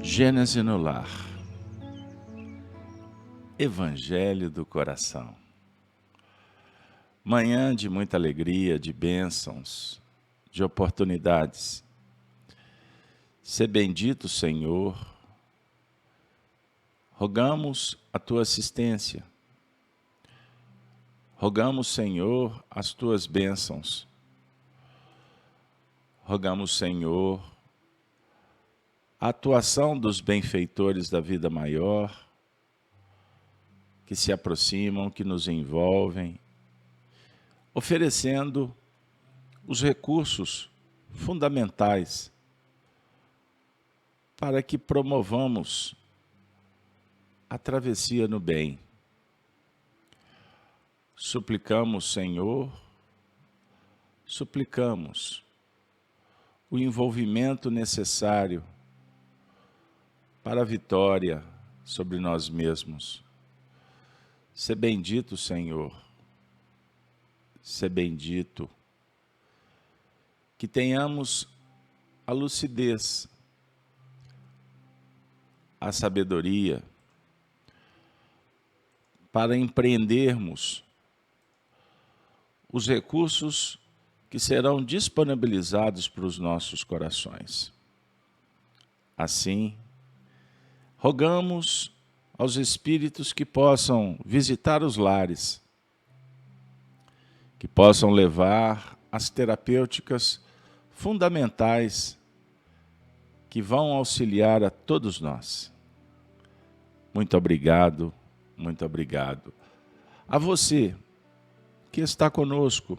Gênese no lar. Evangelho do coração. Manhã de muita alegria, de bênçãos, de oportunidades. Sê bendito, Senhor. Rogamos a tua assistência. Rogamos, Senhor, as tuas bênçãos. Rogamos, Senhor, a atuação dos benfeitores da vida maior, que se aproximam, que nos envolvem, oferecendo os recursos fundamentais para que promovamos a travessia no bem. Suplicamos, Senhor, suplicamos o envolvimento necessário para a vitória sobre nós mesmos. Sê bendito, Senhor, sê bendito, que tenhamos a lucidez, a sabedoria, para empreendermos os recursos que serão disponibilizados para os nossos corações. Assim, rogamos aos espíritos que possam visitar os lares, que possam levar as terapêuticas fundamentais que vão auxiliar a todos nós. Muito obrigado, muito obrigado. A você que está conosco,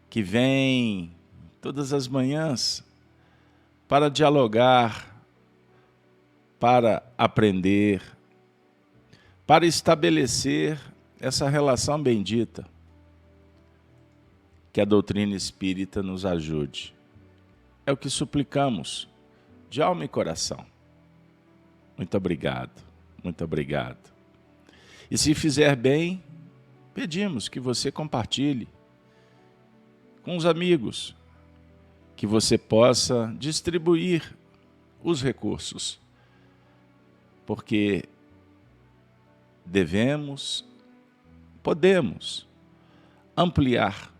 que vem todas as manhãs para dialogar, para aprender, para estabelecer essa relação bendita. Que a doutrina espírita nos ajude. É o que suplicamos, de alma e coração. Muito obrigado, muito obrigado. E se fizer bem, pedimos que você compartilhe com os amigos, que você possa distribuir os recursos, porque podemos ampliar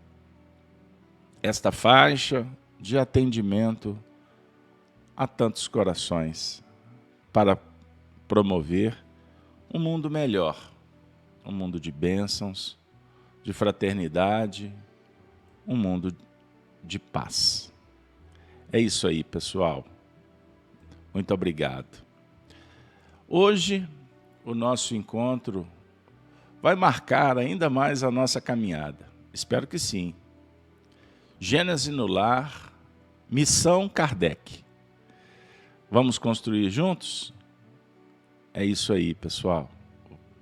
esta faixa de atendimento a tantos corações para promover um mundo melhor, um mundo de bênçãos, de fraternidade, um mundo de paz. É isso aí, pessoal. Muito obrigado. Hoje, o nosso encontro vai marcar ainda mais a nossa caminhada. Espero que sim. Gênese no lar, missão Kardec. Vamos construir juntos? É isso aí, pessoal.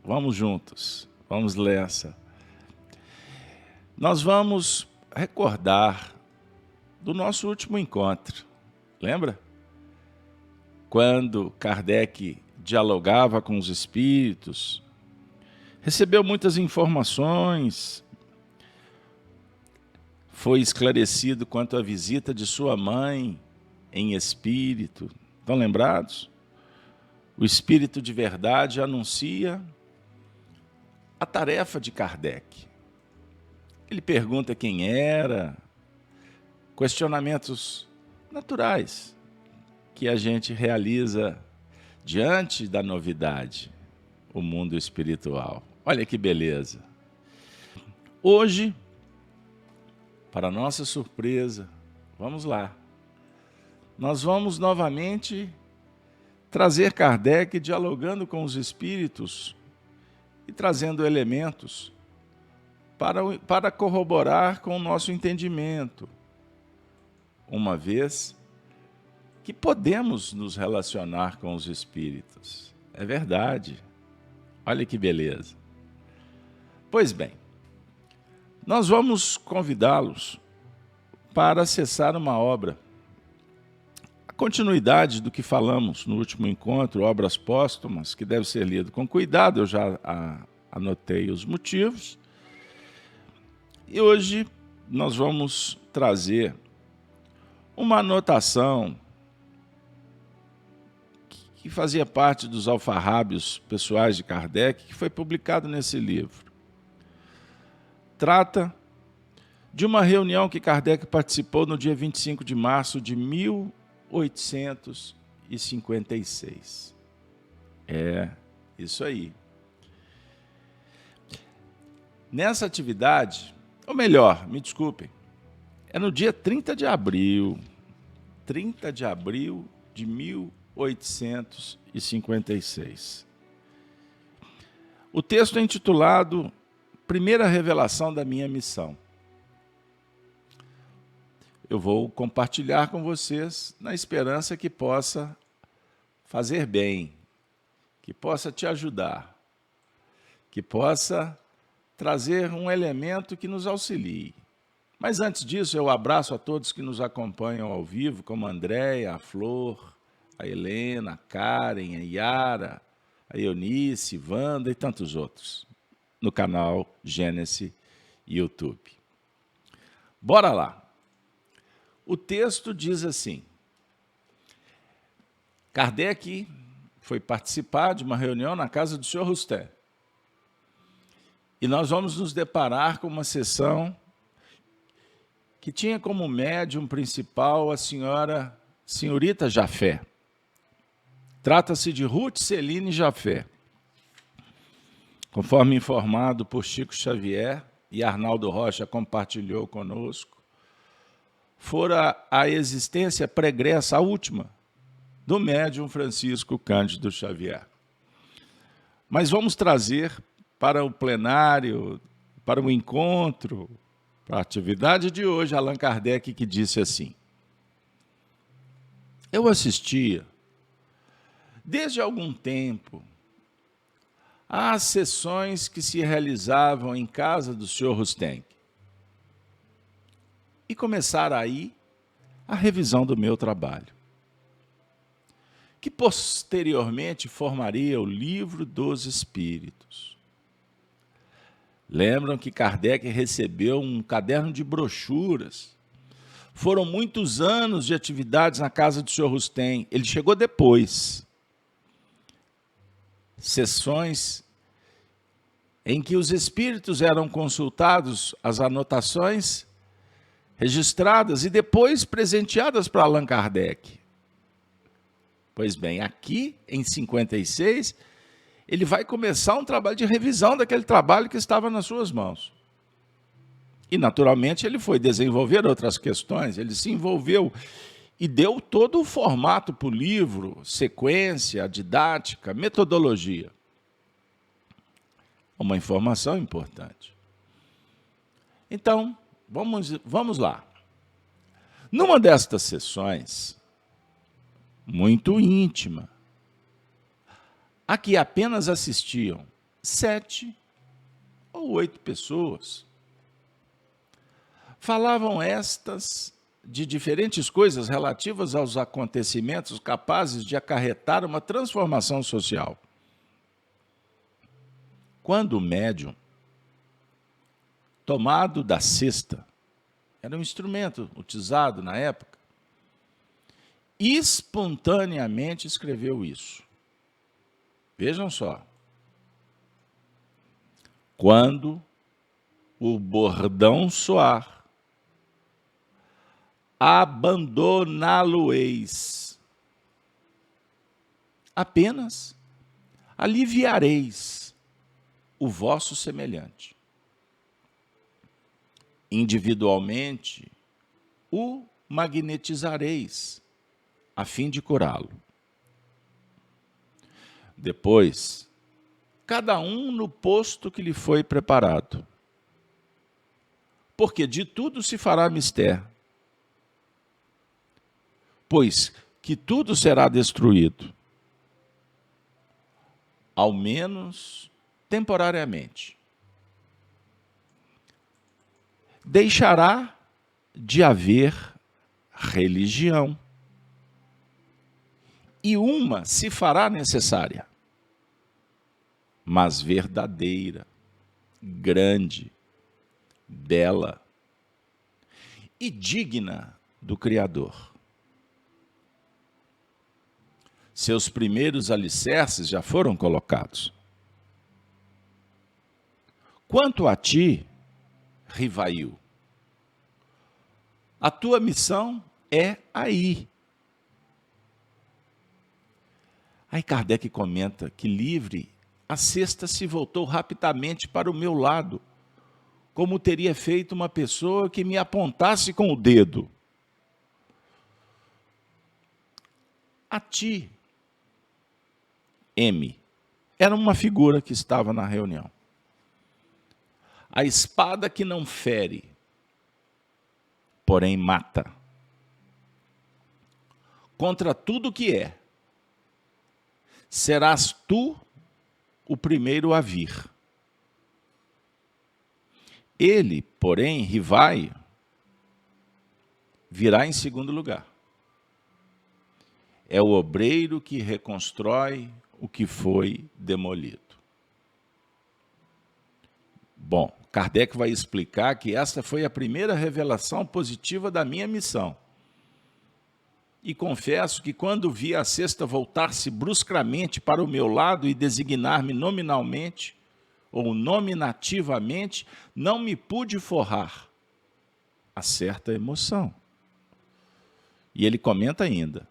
Vamos juntos, vamos nessa. Nós vamos recordar do nosso último encontro. Lembra? Quando Kardec dialogava com os espíritos, recebeu muitas informações, foi esclarecido quanto à visita de sua mãe em espírito. Estão lembrados? O espírito de verdade anuncia a tarefa de Kardec. Ele pergunta quem era, questionamentos naturais que a gente realiza diante da novidade, o mundo espiritual. Olha que beleza. Hoje, para nossa surpresa, vamos lá. Nós vamos novamente trazer Kardec dialogando com os espíritos e trazendo elementos para corroborar com o nosso entendimento, uma vez que podemos nos relacionar com os espíritos. É verdade. Olha que beleza. Pois bem, nós vamos convidá-los para acessar uma obra. A continuidade do que falamos no último encontro, obras póstumas, que deve ser lido com cuidado, eu já anotei os motivos. E hoje nós vamos trazer uma anotação que fazia parte dos alfarrábios pessoais de Kardec, que foi publicado nesse livro. Trata de uma reunião que Kardec participou no dia 25 de março de 1856. É, isso aí. Nessa atividade, ou melhor, me desculpem, é no dia 30 de abril de 1856. O texto é intitulado Primeira Revelação da Minha Missão. Eu vou compartilhar com vocês na esperança que possa fazer bem, que possa te ajudar, que possa trazer um elemento que nos auxilie. Mas antes disso, eu abraço a todos que nos acompanham ao vivo, como a Andréia, a Flor, a Helena, a Karen, a Yara, a Eunice, Wanda e tantos outros, no canal Gênesis YouTube. Bora lá. O texto diz assim: Kardec foi participar de uma reunião na casa do Sr. Rustem. E nós vamos nos deparar com uma sessão que tinha como médium principal a senhorita Jafé. Trata-se de Ruth Celine Jafé. Conforme informado por Chico Xavier e Arnaldo Rocha compartilhou conosco, fora a existência pregressa, a última, do médium Francisco Cândido Xavier. Mas vamos trazer para o plenário, para o encontro, para a atividade de hoje, Allan Kardec, que disse assim: eu assistia, desde algum tempo, às sessões que se realizavam em casa do Sr. Rustem, e começar aí a revisão do meu trabalho, que posteriormente formaria o Livro dos Espíritos. Lembram que Kardec recebeu um caderno de brochuras. Foram muitos anos de atividades na casa do Sr. Rustem. Ele chegou depois. Sessões em que os espíritos eram consultados, as anotações registradas e depois presenteadas para Allan Kardec. Pois bem, aqui em 56, ele vai começar um trabalho de revisão daquele trabalho que estava nas suas mãos. E, naturalmente, ele foi desenvolver outras questões, ele se envolveu e deu todo o formato para o livro, sequência, didática, metodologia. Uma informação importante. Então, vamos lá. Numa destas sessões, muito íntima, a que apenas assistiam 7 ou 8 pessoas, falavam estas de diferentes coisas relativas aos acontecimentos capazes de acarretar uma transformação social. Quando o médium, tomado da cesta, era um instrumento utilizado na época, espontaneamente escreveu isso. Vejam só. Quando o bordão soar, abandoná-lo-eis. Apenas aliviareis o vosso semelhante. Individualmente, o magnetizareis, a fim de curá-lo. Depois, cada um no posto que lhe foi preparado. Porque de tudo se fará mister. Pois que tudo será destruído, ao menos temporariamente. Deixará de haver religião, e uma se fará necessária, mas verdadeira, grande, bela e digna do Criador. Seus primeiros alicerces já foram colocados. Quanto a ti, Rivail, a tua missão é aí. Aí Kardec comenta que livre, a cesta se voltou rapidamente para o meu lado, como teria feito uma pessoa que me apontasse com o dedo. A ti, M, era uma figura que estava na reunião. A espada que não fere, porém mata. Contra tudo que é, serás tu o primeiro a vir. Ele, porém, Rivai, virá em segundo lugar. É o obreiro que reconstrói o que foi demolido. Bom, Kardec vai explicar que esta foi a primeira revelação positiva da minha missão. E confesso que quando vi a cesta voltar-se bruscamente para o meu lado e designar-me nominalmente, ou nominativamente, não me pude forrar a certa emoção. E ele comenta ainda,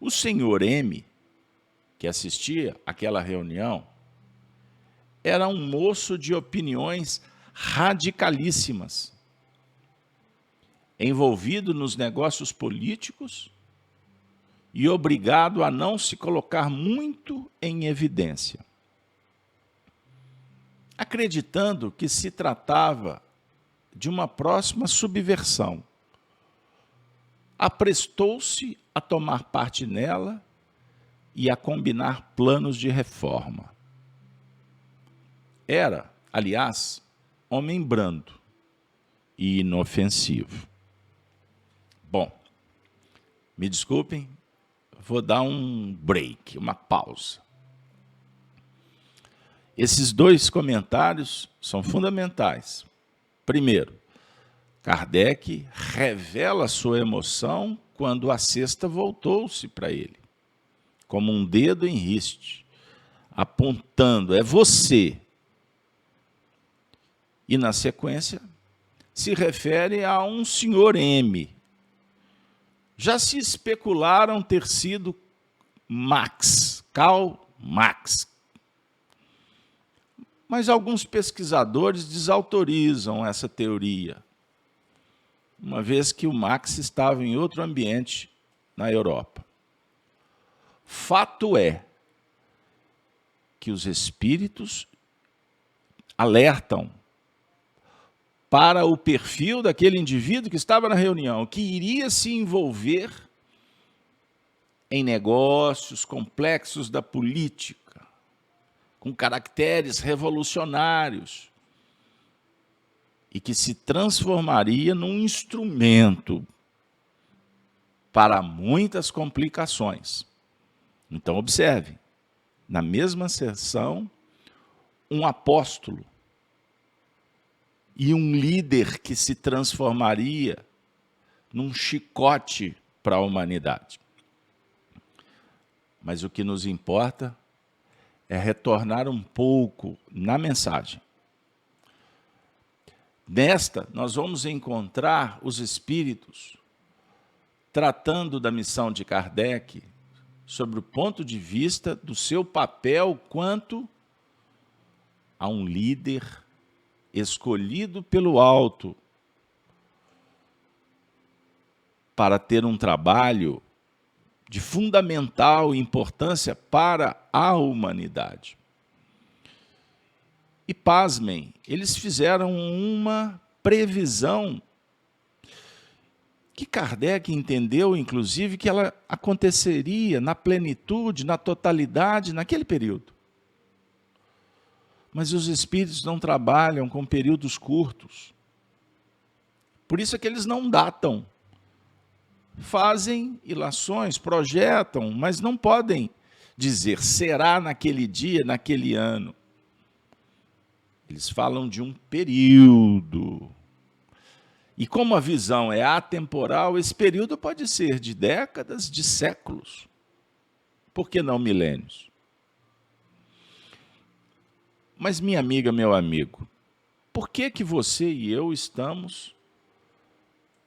o senhor M, que assistia àquela reunião, era um moço de opiniões radicalíssimas, envolvido nos negócios políticos e obrigado a não se colocar muito em evidência. Acreditando que se tratava de uma próxima subversão, aprestou-se a tomar parte nela e a combinar planos de reforma. Era, aliás, homem brando e inofensivo. Bom, me desculpem, vou dar um break, uma pausa. Esses dois comentários são fundamentais. Primeiro, Kardec revela sua emoção quando a cesta voltou-se para ele, como um dedo em riste, apontando, é você. E, na sequência, se refere a um senhor M. Já se especularam ter sido Karl Marx. Mas alguns pesquisadores desautorizam essa teoria, uma vez que o Marx estava em outro ambiente na Europa. Fato é que os espíritos alertam para o perfil daquele indivíduo que estava na reunião, que iria se envolver em negócios complexos da política, com caracteres revolucionários, e que se transformaria num instrumento para muitas complicações. Então, observe, na mesma sessão, um apóstolo e um líder que se transformaria num chicote para a humanidade. Mas o que nos importa é retornar um pouco na mensagem. Nesta, nós vamos encontrar os espíritos tratando da missão de Kardec sobre o ponto de vista do seu papel quanto a um líder escolhido pelo alto para ter um trabalho de fundamental importância para a humanidade. E pasmem, eles fizeram uma previsão que Kardec entendeu, inclusive, que ela aconteceria na plenitude, na totalidade, naquele período. Mas os espíritos não trabalham com períodos curtos. Por isso é que eles não datam. Fazem ilações, projetam, mas não podem dizer será naquele dia, naquele ano. Eles falam de um período. E como a visão é atemporal, esse período pode ser de décadas, de séculos. Por que não milênios? Mas minha amiga, meu amigo, por que que você e eu estamos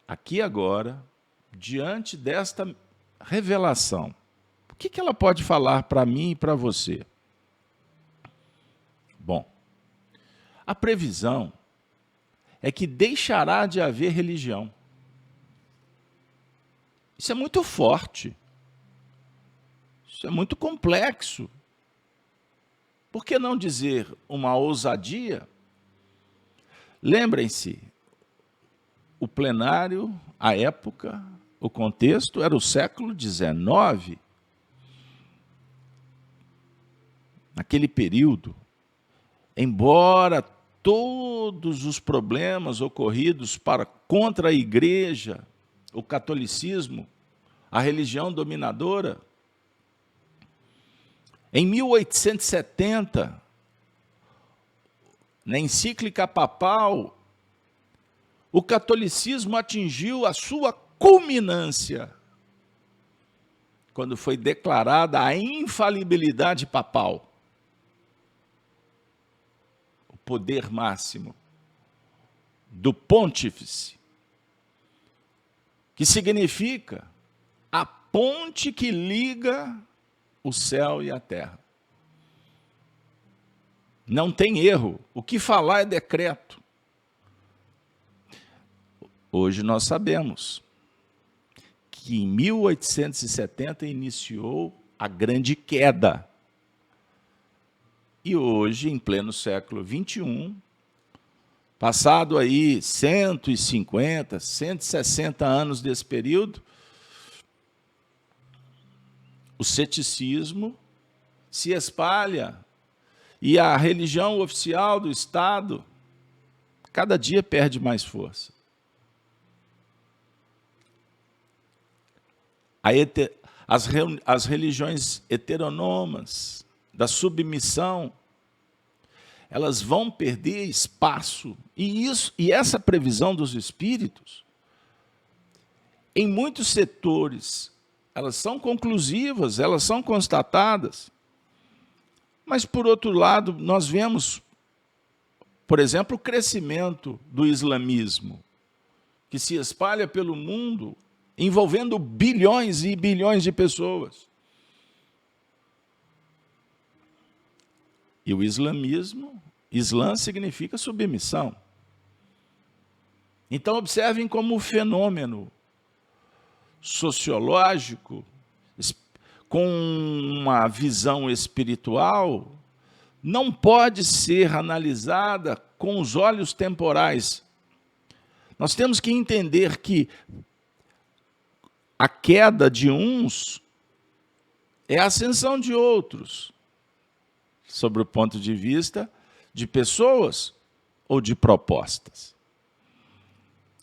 aqui agora, diante desta revelação? O que que ela pode falar para mim e para você? Bom, a previsão é que deixará de haver religião. Isso é muito forte. Isso é muito complexo. Por que não dizer uma ousadia? Lembrem-se, o plenário, a época, o contexto era o século XIX. Naquele período, embora todos os problemas ocorridos contra a igreja, o catolicismo, a religião dominadora, em 1870, na encíclica papal, o catolicismo atingiu a sua culminância, quando foi declarada a infalibilidade papal. O poder máximo do pontífice, que significa a ponte que liga o céu e a terra. Não tem erro. O que falar é decreto. Hoje nós sabemos que em 1870 iniciou a grande queda. E hoje, em pleno século XXI, passado aí 150, 160 anos desse período, o ceticismo se espalha e a religião oficial do Estado cada dia perde mais força. As religiões heteronomas da submissão, elas vão perder espaço. E essa previsão dos espíritos, em muitos setores, elas são conclusivas, elas são constatadas. Mas, por outro lado, nós vemos, por exemplo, o crescimento do islamismo, que se espalha pelo mundo, envolvendo bilhões e bilhões de pessoas. E o islamismo, Islã significa submissão. Então, observem como o fenômeno sociológico, com uma visão espiritual, não pode ser analisada com os olhos temporais. Nós temos que entender que a queda de uns é a ascensão de outros, sobre o ponto de vista de pessoas ou de propostas.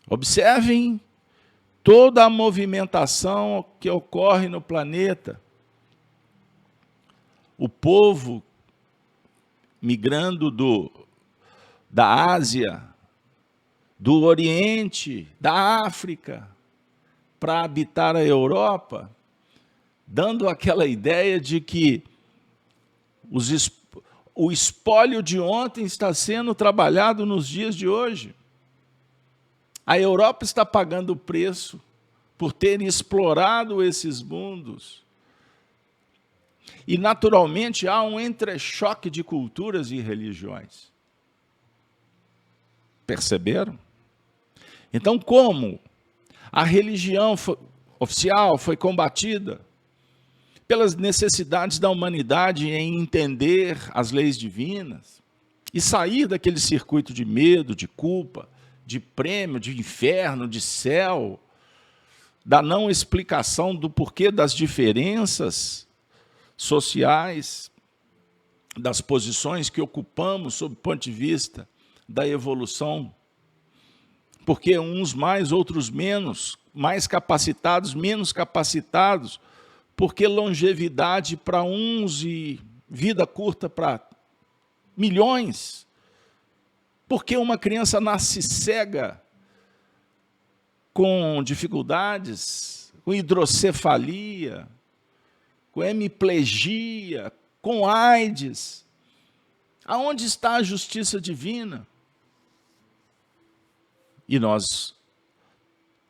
Observem toda a movimentação que ocorre no planeta. O povo migrando da Ásia, do Oriente, da África, para habitar a Europa, dando aquela ideia de que o espólio de ontem está sendo trabalhado nos dias de hoje. A Europa está pagando o preço por ter explorado esses mundos. E, naturalmente, há um entrechoque de culturas e religiões. Perceberam? Então, como a religião oficial foi combatida pelas necessidades da humanidade em entender as leis divinas e sair daquele circuito de medo, de culpa, de prêmio, de inferno, de céu, da não explicação do porquê das diferenças sociais, das posições que ocupamos sob o ponto de vista da evolução, porque uns mais, outros menos, mais capacitados, menos capacitados, porque longevidade para uns e vida curta para milhões, porque uma criança nasce cega, com dificuldades, com hidrocefalia, com hemiplegia, com AIDS. Aonde está a justiça divina? E nós,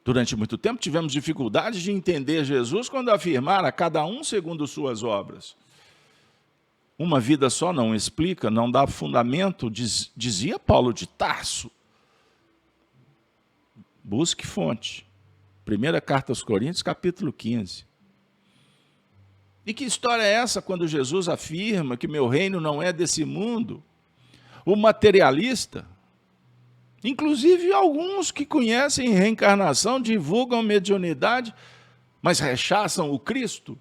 durante muito tempo, tivemos dificuldade de entender Jesus quando afirmara a cada um segundo suas obras. Uma vida só não explica, não dá fundamento, dizia Paulo de Tarso. Busque fonte. Primeira carta aos Coríntios, capítulo 15. E que história é essa quando Jesus afirma que meu reino não é desse mundo? O materialista, inclusive alguns que conhecem reencarnação, divulgam mediunidade, mas rechaçam o Cristo.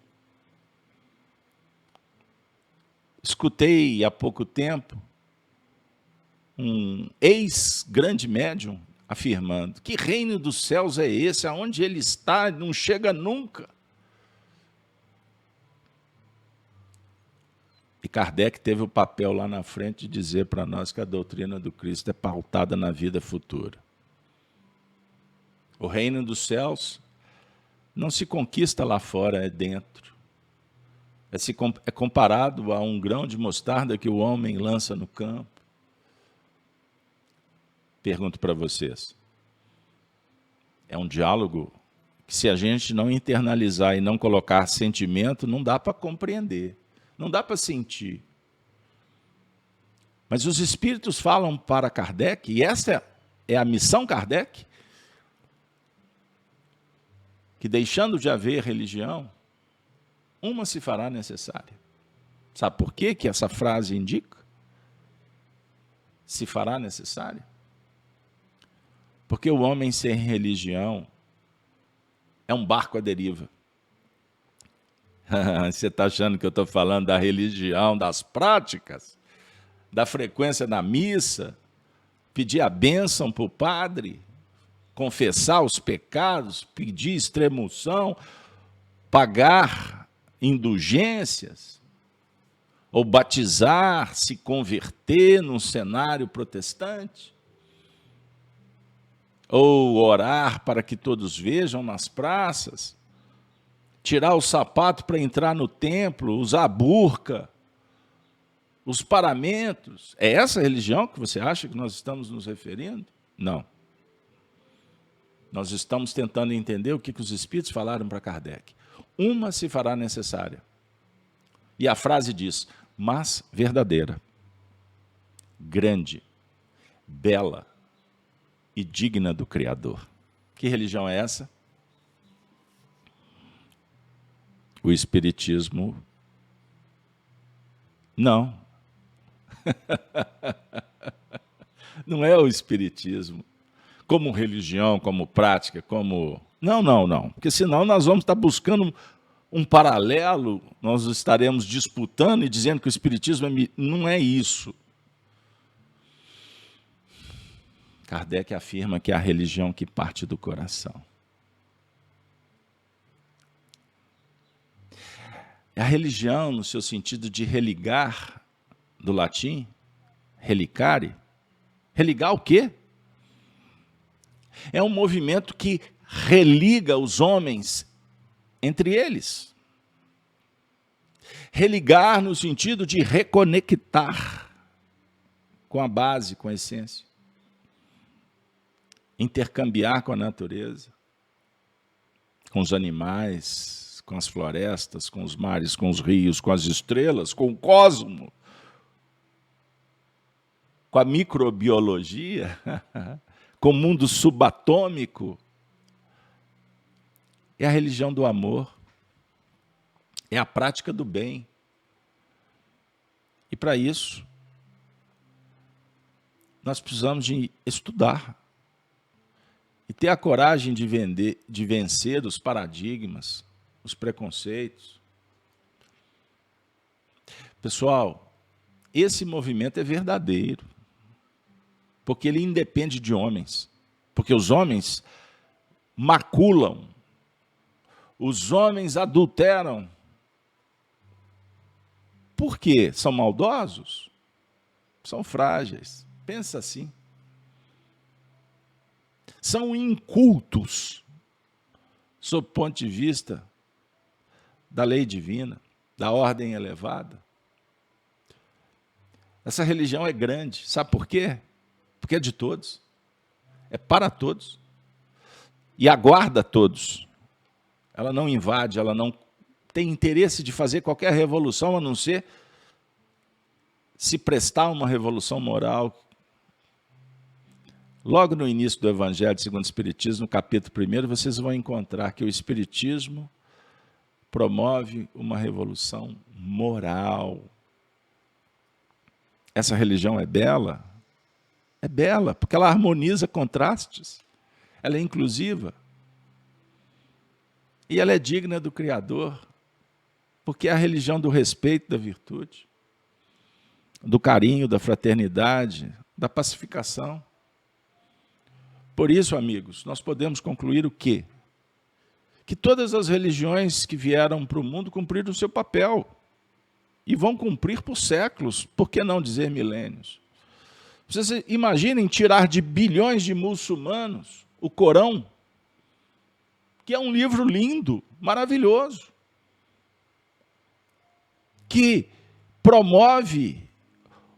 Escutei há pouco tempo um ex-grande médium afirmando: que reino dos céus é esse? Aonde ele está? Não chega nunca. E Kardec teve o papel lá na frente de dizer para nós que a doutrina do Cristo é pautada na vida futura. O reino dos céus não se conquista lá fora, é dentro. É comparado a um grão de mostarda que o homem lança no campo. Pergunto para vocês. É um diálogo que, se a gente não internalizar e não colocar sentimento, não dá para compreender, não dá para sentir. Mas os espíritos falam para Kardec, e essa é a missão Kardec, que deixando de haver religião, uma se fará necessária. Sabe por quê que essa frase indica? Se fará necessária? Porque o homem sem religião é um barco à deriva. Você está achando que eu estou falando da religião, das práticas, da frequência na missa, pedir a bênção para o padre, confessar os pecados, pedir extrema-unção, pagar indulgências, ou batizar, se converter num cenário protestante, ou orar para que todos vejam nas praças, tirar o sapato para entrar no templo, usar a burca, os paramentos. É essa religião que você acha que nós estamos nos referindo? Não. Nós estamos tentando entender o que os espíritos falaram para Kardec. Uma se fará necessária. E a frase diz: mas verdadeira, grande, bela e digna do Criador. Que religião é essa? O Espiritismo? Não. Não é o Espiritismo. Como religião, como prática, como... Não. Porque senão nós vamos estar buscando um paralelo, nós estaremos disputando e dizendo que o Espiritismo não é isso. Kardec afirma que é a religião que parte do coração. É a religião no seu sentido de religar, do latim, relicare. Religar o quê? É um movimento que religa os homens entre eles. Religar no sentido de reconectar com a base, com a essência. Intercambiar com a natureza, com os animais, com as florestas, com os mares, com os rios, com as estrelas, com o cosmo, com a microbiologia, com o mundo subatômico. É a religião do amor, é a prática do bem. E para isso, nós precisamos de estudar e ter a coragem de vencer os paradigmas, os preconceitos. Pessoal, esse movimento é verdadeiro, porque ele independe de homens, porque os homens maculam, os homens adulteram. Por quê? São maldosos? São frágeis. Pensa assim. São incultos, sob o ponto de vista da lei divina. da ordem elevada. Essa religião é grande. Sabe por quê? Porque é de todos. É para todos. E aguarda todos. Ela não invade, ela não tem interesse de fazer qualquer revolução, a não ser se prestar uma revolução moral. Logo no início do Evangelho segundo o Espiritismo, no capítulo 1, vocês vão encontrar que o Espiritismo promove uma revolução moral. Essa religião é bela? É bela, porque ela harmoniza contrastes, ela é inclusiva. E ela é digna do Criador, porque é a religião do respeito, da virtude, do carinho, da fraternidade, da pacificação. Por isso, amigos, nós podemos concluir o quê? Que todas as religiões que vieram para o mundo cumpriram o seu papel e vão cumprir por séculos, por que não dizer milênios? Vocês imaginem tirar de bilhões de muçulmanos o Corão, que é um livro lindo, maravilhoso, que promove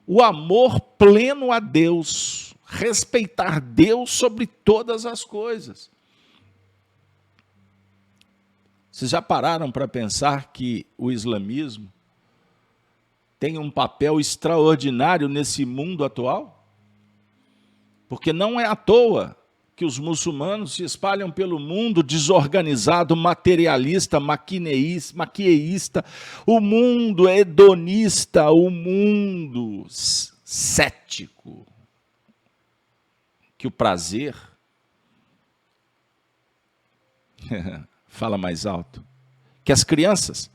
o amor pleno a Deus, respeitar Deus sobre todas as coisas. Vocês já pararam para pensar que o islamismo tem um papel extraordinário nesse mundo atual? Porque não é à toa que os muçulmanos se espalham pelo mundo desorganizado, materialista, maquieísta, o mundo hedonista, o mundo cético, que o prazer, fala mais alto, que as crianças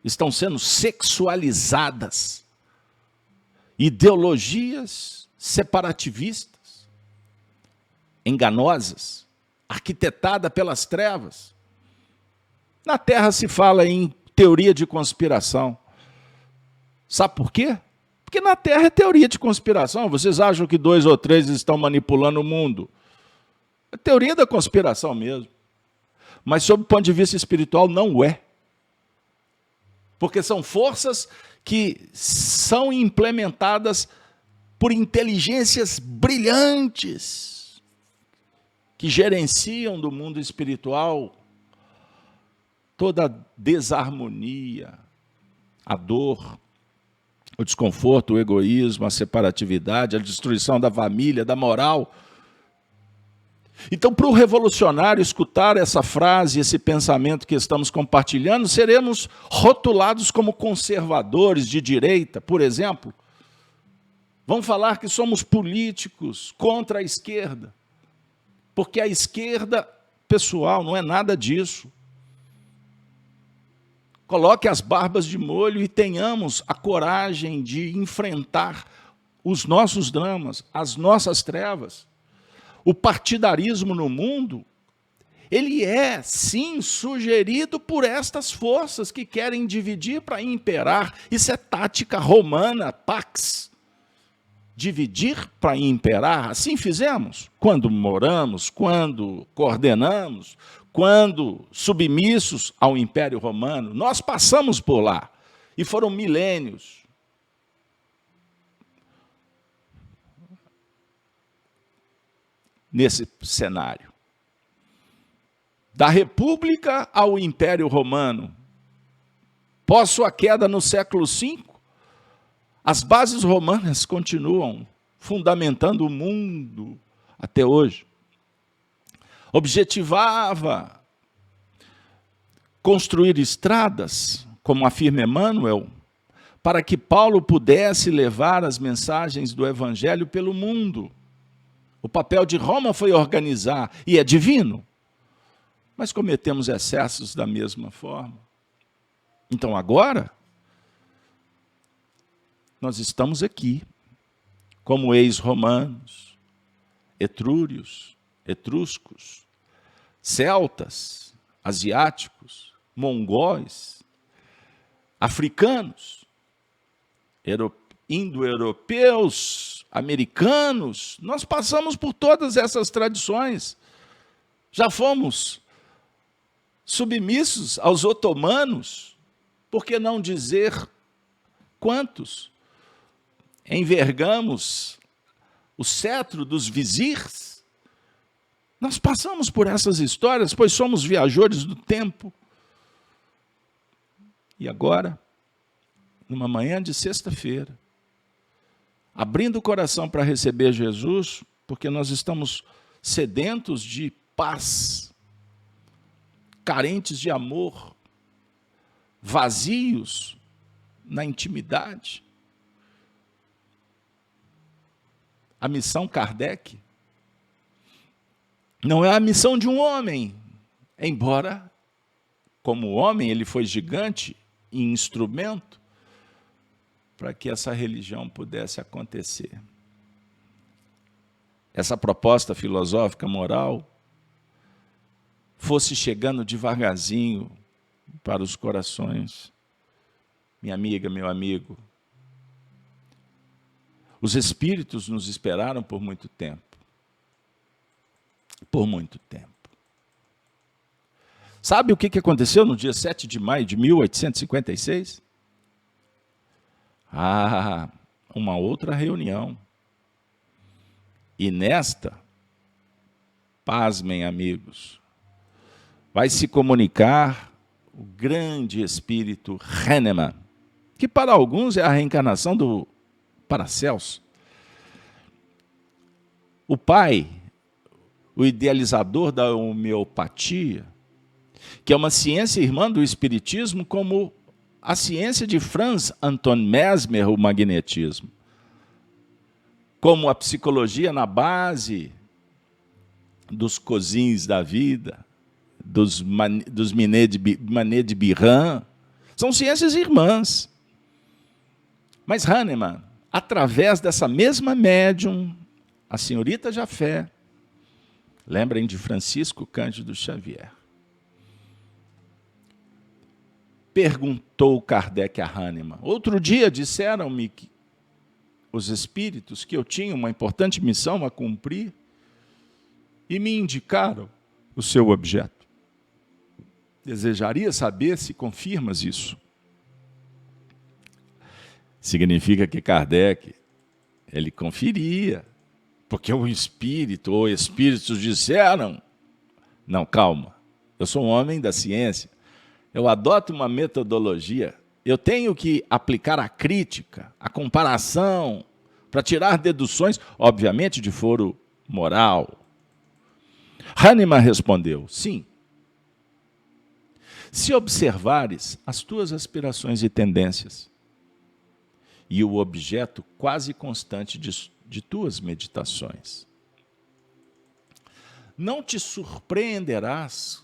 estão sendo sexualizadas, ideologias separativistas, enganosas, arquitetada pelas trevas. Na Terra se fala em teoria de conspiração. Sabe por quê? Porque na Terra é teoria de conspiração. Vocês acham que 2 ou 3 estão manipulando o mundo? É teoria da conspiração mesmo. Mas, sob o ponto de vista espiritual, não é. Porque são forças que são implementadas por inteligências brilhantes, que gerenciam do mundo espiritual toda a desarmonia, a dor, o desconforto, o egoísmo, a separatividade, a destruição da família, da moral. Então, para o revolucionário escutar essa frase, esse pensamento que estamos compartilhando, seremos rotulados como conservadores de direita, por exemplo. Vão falar que somos políticos contra a esquerda, porque a esquerda, pessoal, não é nada disso. Coloque as barbas de molho e tenhamos a coragem de enfrentar os nossos dramas, as nossas trevas. O partidarismo no mundo, ele é, sim, sugerido por estas forças que querem dividir para imperar. Isso é tática romana, pax. Dividir para imperar, assim fizemos. Quando moramos, quando coordenamos, quando submissos ao Império Romano, nós passamos por lá. E foram milênios. Nesse cenário. Da República ao Império Romano, pós sua queda no século V, as bases romanas continuam fundamentando o mundo até hoje. Objetivava construir estradas, como afirma Emmanuel, para que Paulo pudesse levar as mensagens do Evangelho pelo mundo. O papel de Roma foi organizar, e é divino, mas cometemos excessos da mesma forma. Então agora, nós estamos aqui, como ex-romanos, etrúrios, etruscos, celtas, asiáticos, mongóis, africanos, indo-europeus, americanos. Nós passamos por todas essas tradições. Já fomos submissos aos otomanos, Por que não dizer quantos envergamos o cetro dos vizirs? Nós passamos por essas histórias, pois somos viajores do tempo. E agora, numa manhã de sexta-feira, abrindo o coração para receber Jesus, porque nós estamos sedentos de paz, carentes de amor, vazios na intimidade. A missão Kardec não é a missão de um homem, embora, como homem, ele foi gigante e instrumento para que essa religião pudesse acontecer. Essa proposta filosófica, moral, fosse chegando devagarzinho para os corações. Minha amiga, meu amigo, os espíritos nos esperaram por muito tempo. Por muito tempo. Sabe o que aconteceu no dia 7 de maio de 1856? Uma outra reunião. E nesta, pasmem amigos, vai se comunicar o grande espírito Hahnemann, que para alguns é a reencarnação do Paracelso. O pai, o idealizador da homeopatia, que é uma ciência irmã do espiritismo, como a ciência de Franz Anton Mesmer, o magnetismo, como a psicologia na base dos cozins da vida, dos Manet de Biran, são ciências irmãs. Mas Hahnemann, através dessa mesma médium, a senhorita Jafé, lembrem de Francisco Cândido Xavier, perguntou Kardec a Hahnemann. Outro dia disseram-me que os espíritos que eu tinha uma importante missão a cumprir e me indicaram o seu objeto. Desejaria saber se confirmas isso. Significa que Kardec, ele conferia, porque o espírito ou espíritos disseram, não, calma, eu sou um homem da ciência, eu adoto uma metodologia, eu tenho que aplicar a crítica, a comparação, para tirar deduções, obviamente de foro moral. Hahnemann respondeu, sim. Se observares as tuas aspirações e tendências, e o objeto quase constante de tuas meditações, não te surpreenderás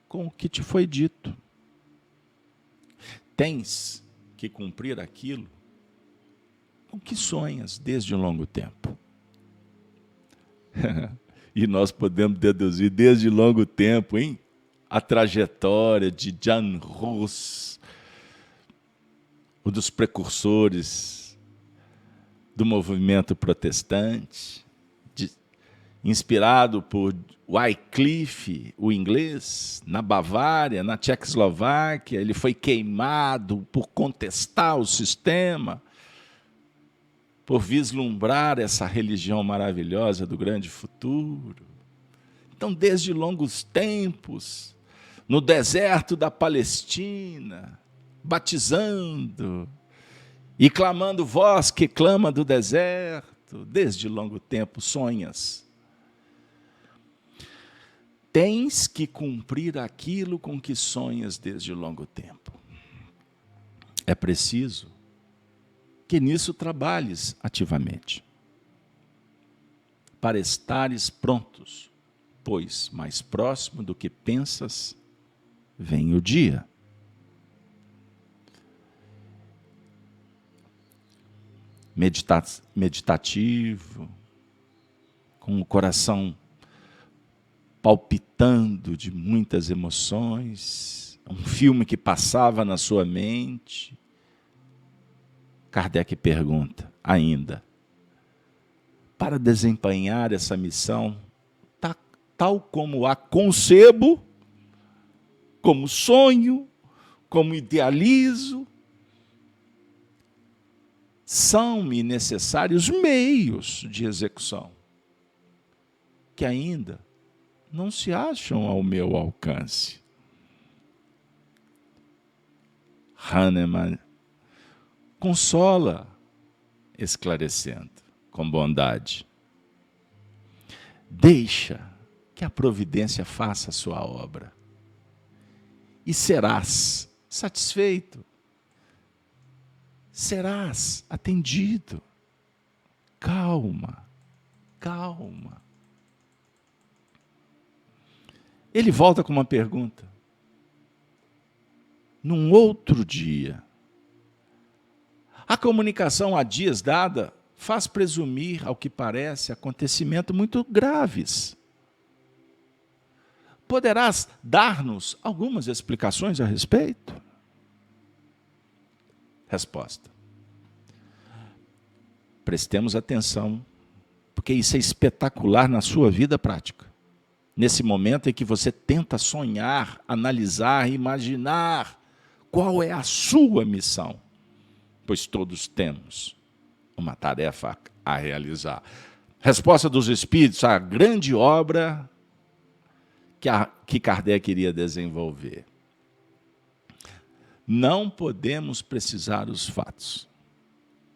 com o que te foi dito. Tens que cumprir aquilo com que sonhas desde um longo tempo. E nós podemos deduzir desde longo tempo, hein? A trajetória de Jan Hus, um dos precursores do movimento protestante, inspirado por Wycliffe, o inglês, na Bavária, na Tchecoslováquia. Ele foi queimado por contestar o sistema, por vislumbrar essa religião maravilhosa do grande futuro. Então, desde longos tempos, no deserto da Palestina, batizando e clamando voz que clama do deserto, desde longo tempo sonhas. Tens que cumprir aquilo com que sonhas desde longo tempo. É preciso que nisso trabalhes ativamente, para estares prontos, pois mais próximo do que pensas, vem o dia. Meditativo, com o coração palpitando de muitas emoções, um filme que passava na sua mente. Kardec pergunta ainda, para desempenhar essa missão, tal como a concebo, como sonho, como idealizo, são-me necessários meios de execução que ainda não se acham ao meu alcance. Hahnemann consola, esclarecendo com bondade. Deixa que a providência faça a sua obra e serás satisfeito, serás atendido. Calma, calma. Ele volta com uma pergunta. Num outro dia, a comunicação há dias dada faz presumir, ao que parece, acontecimentos muito graves. Poderás dar-nos algumas explicações a respeito? Resposta. Prestemos atenção, porque isso é espetacular na sua vida prática. Nesse momento em que você tenta sonhar, analisar, imaginar qual é a sua missão, pois todos temos uma tarefa a realizar. Resposta dos Espíritos à grande obra que Kardec iria desenvolver. Não podemos precisar os fatos.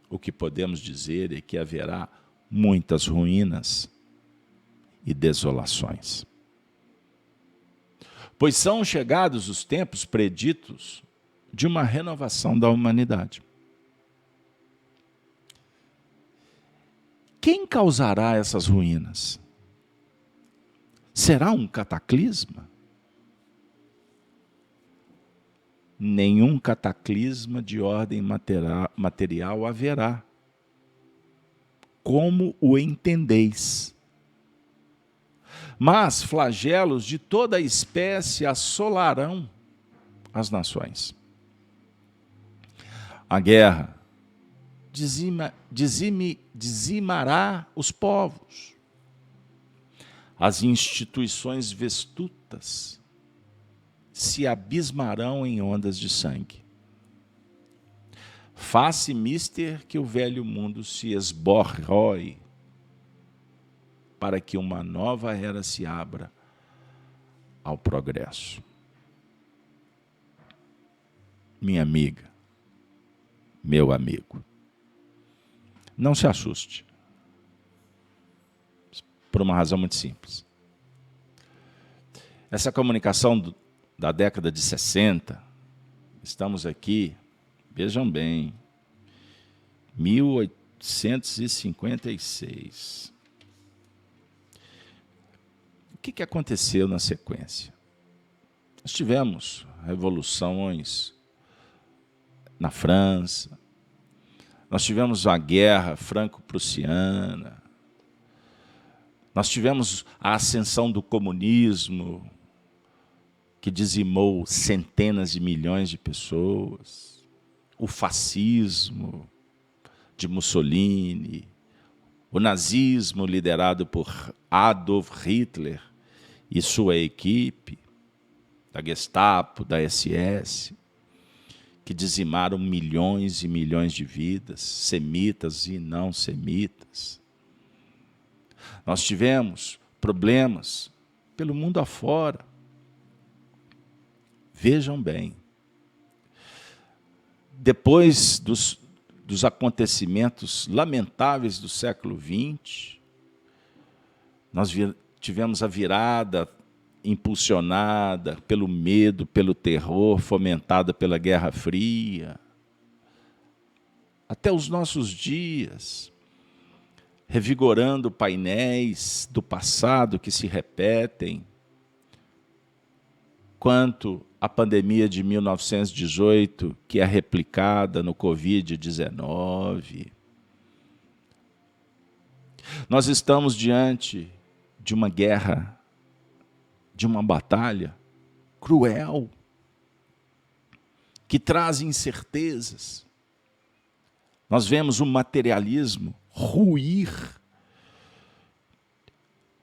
O que podemos dizer é que haverá muitas ruínas e desolações. Pois são chegados os tempos preditos de uma renovação da humanidade. Quem causará essas ruínas? Será um cataclisma? Nenhum cataclisma de ordem material haverá. Como o entendeis? Mas flagelos de toda a espécie assolarão as nações. A guerra dizimará os povos. As instituições vestutas se abismarão em ondas de sangue. Faz-se mister que o velho mundo se esborroe para que uma nova era se abra ao progresso. Minha amiga, meu amigo, não se assuste, por uma razão muito simples. Essa comunicação da década de 60, estamos aqui, vejam bem, 1856. O que aconteceu na sequência? Nós tivemos revoluções na França, nós tivemos a guerra franco-prussiana, nós tivemos a ascensão do comunismo, que dizimou centenas de milhões de pessoas, o fascismo de Mussolini, o nazismo liderado por Adolf Hitler e sua equipe, da Gestapo, da SS, que dizimaram milhões e milhões de vidas, semitas e não semitas. Nós tivemos problemas pelo mundo afora. Vejam bem, depois dos acontecimentos lamentáveis do século XX, nós tivemos a virada impulsionada pelo medo, pelo terror, fomentada pela Guerra Fria. Até os nossos dias, revigorando painéis do passado que se repetem, quanto a pandemia de 1918, que é replicada no Covid-19. Nós estamos diante de uma guerra, de uma batalha cruel, que traz incertezas. Nós vemos o materialismo ruir.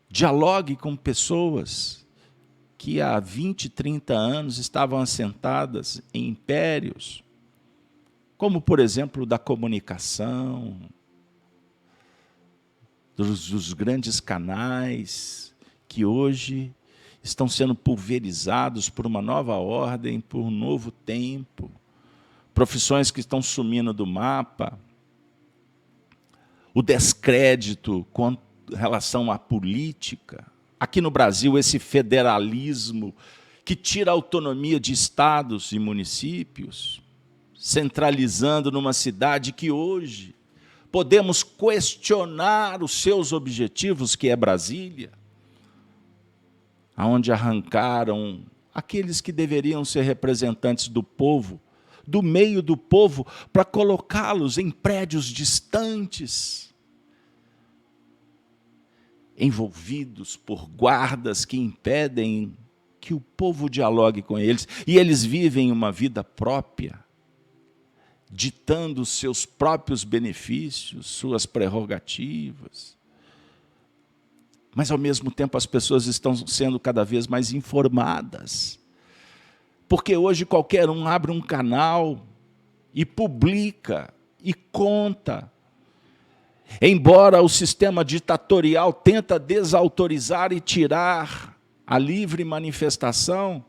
Dialogue com pessoas que há 20, 30 anos estavam assentadas em impérios, como, por exemplo, da comunicação, dos grandes canais, que hoje estão sendo pulverizados por uma nova ordem, por um novo tempo, profissões que estão sumindo do mapa, o descrédito com relação à política. Aqui no Brasil, esse federalismo que tira a autonomia de estados e municípios, centralizando numa cidade que hoje podemos questionar os seus objetivos, que é Brasília, aonde arrancaram aqueles que deveriam ser representantes do povo, do meio do povo, para colocá-los em prédios distantes, envolvidos por guardas que impedem que o povo dialogue com eles, e eles vivem uma vida própria, ditando seus próprios benefícios, suas prerrogativas. Mas, ao mesmo tempo, as pessoas estão sendo cada vez mais informadas, porque hoje qualquer um abre um canal e publica e conta. Embora o sistema ditatorial tenta desautorizar e tirar a livre manifestação,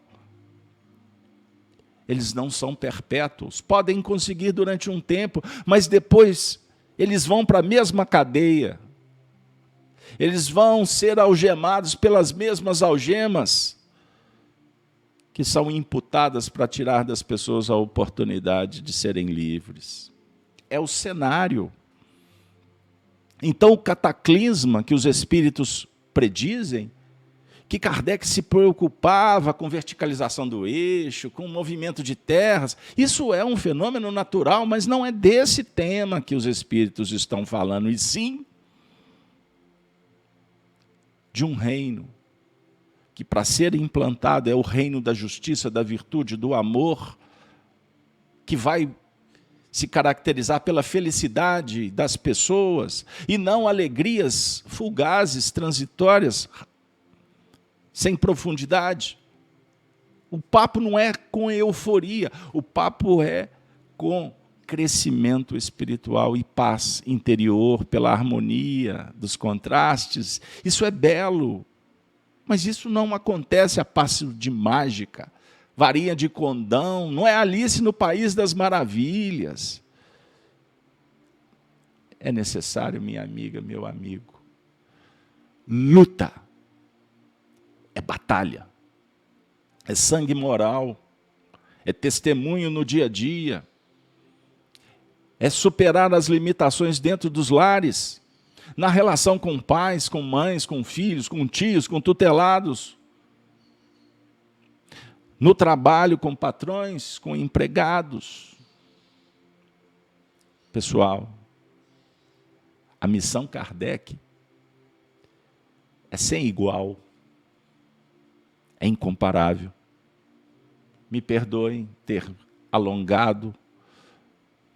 eles não são perpétuos. Podem conseguir durante um tempo, mas depois eles vão para a mesma cadeia. Eles vão ser algemados pelas mesmas algemas que são imputadas para tirar das pessoas a oportunidade de serem livres. É o cenário. Então, o cataclisma que os espíritos predizem, que Kardec se preocupava com verticalização do eixo, com o movimento de terras, isso é um fenômeno natural, mas não é desse tema que os espíritos estão falando, e sim de um reino que, para ser implantado, é o reino da justiça, da virtude, do amor, que vai se caracterizar pela felicidade das pessoas, e não alegrias fugazes, transitórias, sem profundidade. O papo não é com euforia, o papo é com crescimento espiritual e paz interior, pela harmonia dos contrastes. Isso é belo, mas isso não acontece a passo de mágica, varinha de condão, não é Alice no País das Maravilhas. É necessário, minha amiga, meu amigo, luta, é batalha, é sangue moral, é testemunho no dia a dia, é superar as limitações dentro dos lares, na relação com pais, com mães, com filhos, com tios, com tutelados, no trabalho com patrões, com empregados. Pessoal, a missão Kardec é sem igual, é incomparável. Me perdoem ter alongado,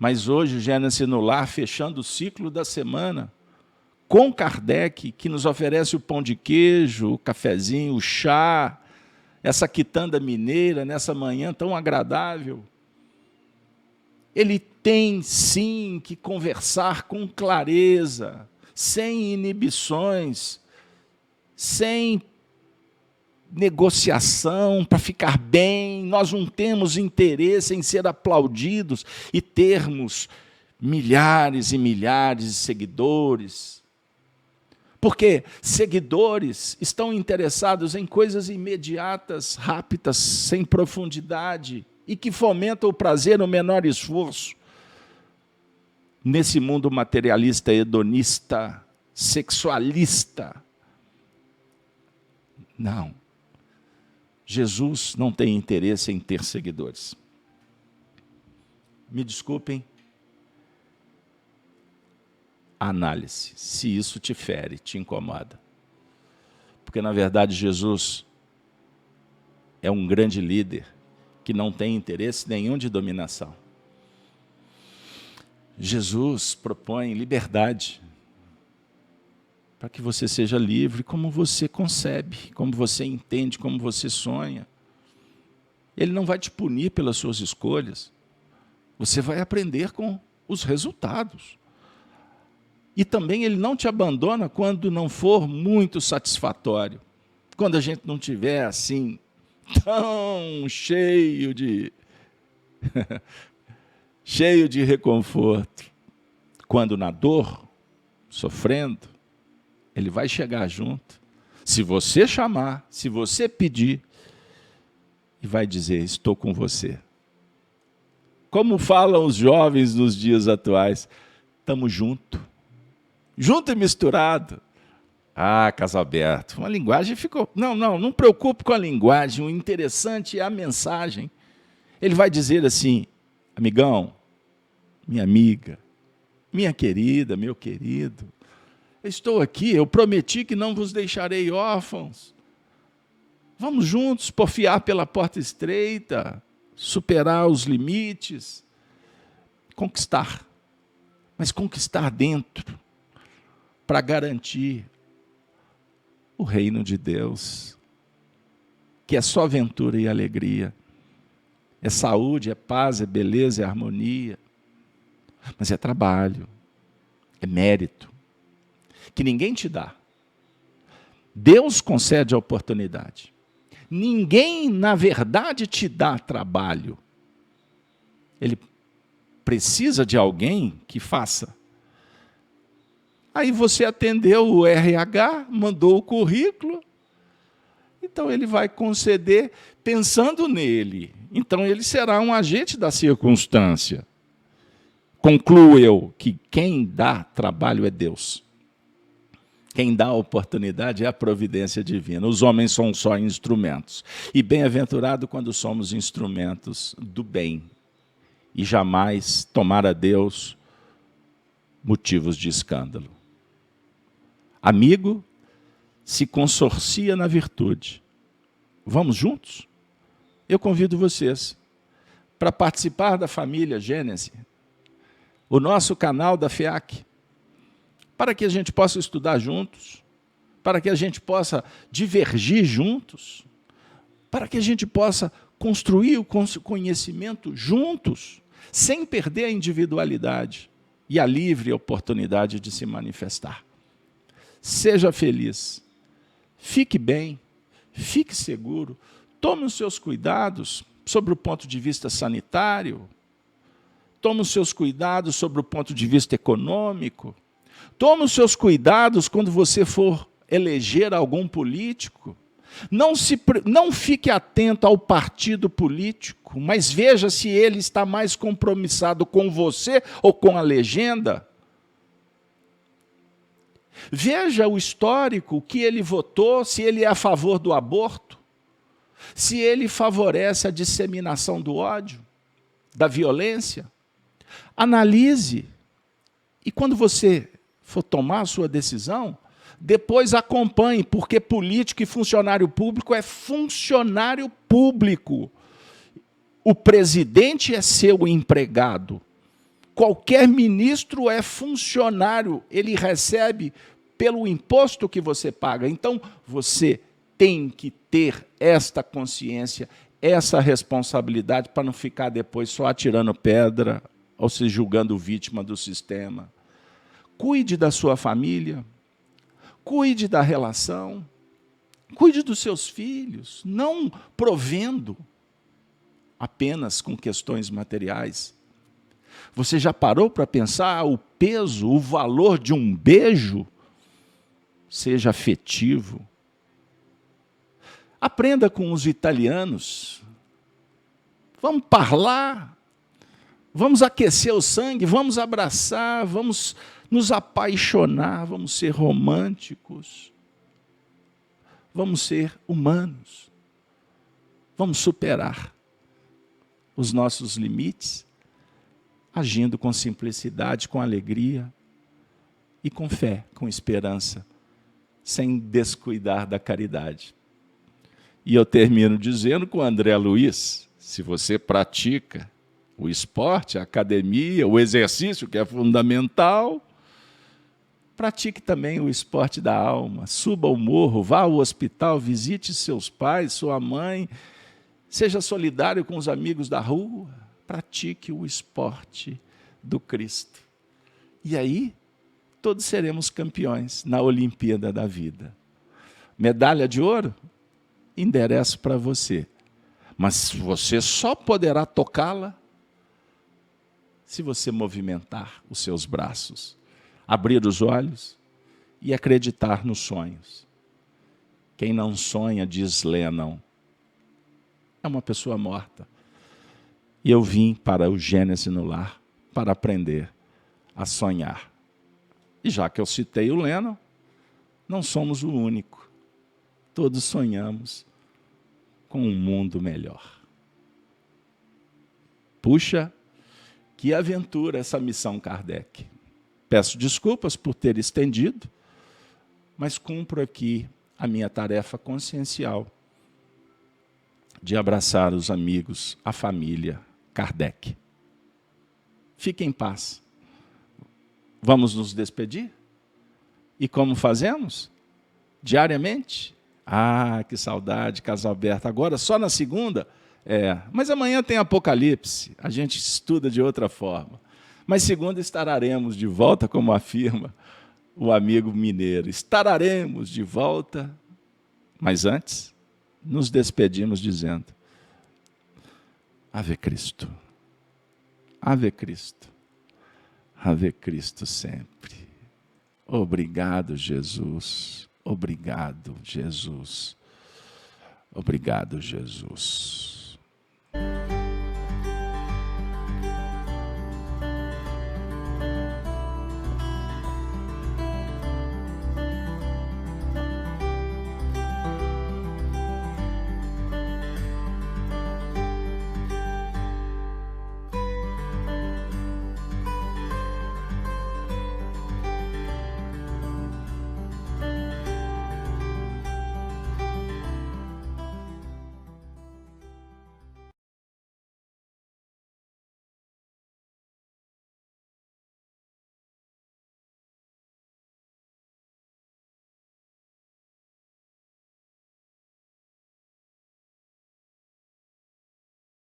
mas hoje, Gênesis no Lar, fechando o ciclo da semana, com Kardec, que nos oferece o pão de queijo, o cafezinho, o chá, essa quitanda mineira, nessa manhã tão agradável. Ele tem, sim, que conversar com clareza, sem inibições, sem negociação para ficar bem. Nós não temos interesse em ser aplaudidos e termos milhares e milhares de seguidores. Porque seguidores estão interessados em coisas imediatas, rápidas, sem profundidade, e que fomentam o prazer no menor esforço. Nesse mundo materialista, hedonista, sexualista. Não. Jesus não tem interesse em ter seguidores. Me desculpem a análise, se isso te fere, te incomoda. Porque, na verdade, Jesus é um grande líder que não tem interesse nenhum de dominação. Jesus propõe liberdade. para que você seja livre como você concebe, como você entende, como você sonha. Ele não vai te punir pelas suas escolhas. Você vai aprender com os resultados. E também ele não te abandona quando não for muito satisfatório. Quando a gente não estiver assim, tão cheio de cheio de reconforto. Quando na dor, sofrendo, ele vai chegar junto. Se você chamar, se você pedir, e vai dizer, estou com você. Como falam os jovens nos dias atuais, estamos juntos. Junto e misturado. Ah, Casalberto, uma linguagem ficou... Não preocupe com a linguagem, o interessante é a mensagem. Ele vai dizer assim, amigão, minha amiga, minha querida, meu querido, eu estou aqui, eu prometi que não vos deixarei órfãos. Vamos juntos porfiar pela porta estreita, superar os limites, conquistar, mas conquistar dentro, para garantir o reino de Deus, que é só aventura e alegria, é saúde, é paz, é beleza, é harmonia, mas é trabalho, é mérito, que ninguém te dá. Deus concede a oportunidade. Ninguém, na verdade, te dá trabalho. Ele precisa de alguém que faça. Aí você atendeu o RH, mandou o currículo, então ele vai conceder pensando nele. Então ele será um agente da circunstância. Concluo eu que quem dá trabalho é Deus. Quem dá a oportunidade é a providência divina. Os homens são só instrumentos. E bem-aventurado quando somos instrumentos do bem. E jamais tomar a Deus motivos de escândalo. Amigo se consorcia na virtude. Vamos juntos? Eu convido vocês para participar da família Gênesis, o nosso canal da FEAC, para que a gente possa estudar juntos, para que a gente possa divergir juntos, para que a gente possa construir o conhecimento juntos, sem perder a individualidade e a livre oportunidade de se manifestar. Seja feliz, fique bem, fique seguro, tome os seus cuidados sobre o ponto de vista sanitário, tome os seus cuidados sobre o ponto de vista econômico, tome os seus cuidados quando você for eleger algum político. Não fique atento ao partido político, mas veja se ele está mais compromissado com você ou com a legenda. Veja o histórico, o que ele votou, se ele é a favor do aborto, se ele favorece a disseminação do ódio, da violência. Analise. E quando você for tomar a sua decisão, depois acompanhe, porque político e funcionário público é funcionário público. O presidente é seu empregado. Qualquer ministro é funcionário, ele recebe pelo imposto que você paga. Então, você tem que ter esta consciência, essa responsabilidade, para não ficar depois só atirando pedra ou se julgando vítima do sistema. Cuide da sua família, cuide da relação, cuide dos seus filhos, não provendo apenas com questões materiais. Você já parou para pensar o peso, o valor de um beijo? Seja afetivo. Aprenda com os italianos. Vamos falar, vamos aquecer o sangue, vamos abraçar, vamos nos apaixonar, vamos ser românticos, vamos ser humanos, vamos superar os nossos limites, agindo com simplicidade, com alegria e com fé, com esperança, sem descuidar da caridade. E eu termino dizendo com o André Luiz, se você pratica o esporte, a academia, o exercício, que é fundamental, pratique também o esporte da alma. Suba ao morro, vá ao hospital, visite seus pais, sua mãe. Seja solidário com os amigos da rua. Pratique o esporte do Cristo. E aí, todos seremos campeões na Olimpíada da vida. Medalha de ouro? Endereço para você. Mas você só poderá tocá-la se você movimentar os seus braços, abrir os olhos e acreditar nos sonhos. Quem não sonha, diz Lennon, é uma pessoa morta. E eu vim para o Gênesis no Lar para aprender a sonhar. E já que eu citei o Lennon, não somos o único. Todos sonhamos com um mundo melhor. Puxa, que aventura essa missão Kardec. Peço desculpas por ter estendido, mas cumpro aqui a minha tarefa consciencial de abraçar os amigos, a família Kardec. Fique em paz. Vamos nos despedir? E como fazemos? Diariamente? Ah, que saudade, casa aberta. Agora só na segunda? Mas amanhã tem Apocalipse, a gente estuda de outra forma. Mas segunda estaremos de volta, como afirma o amigo mineiro. Estaremos de volta, mas antes, nos despedimos dizendo: Ave Cristo, Ave Cristo, Ave Cristo sempre. Obrigado, Jesus. Obrigado, Jesus. Obrigado, Jesus.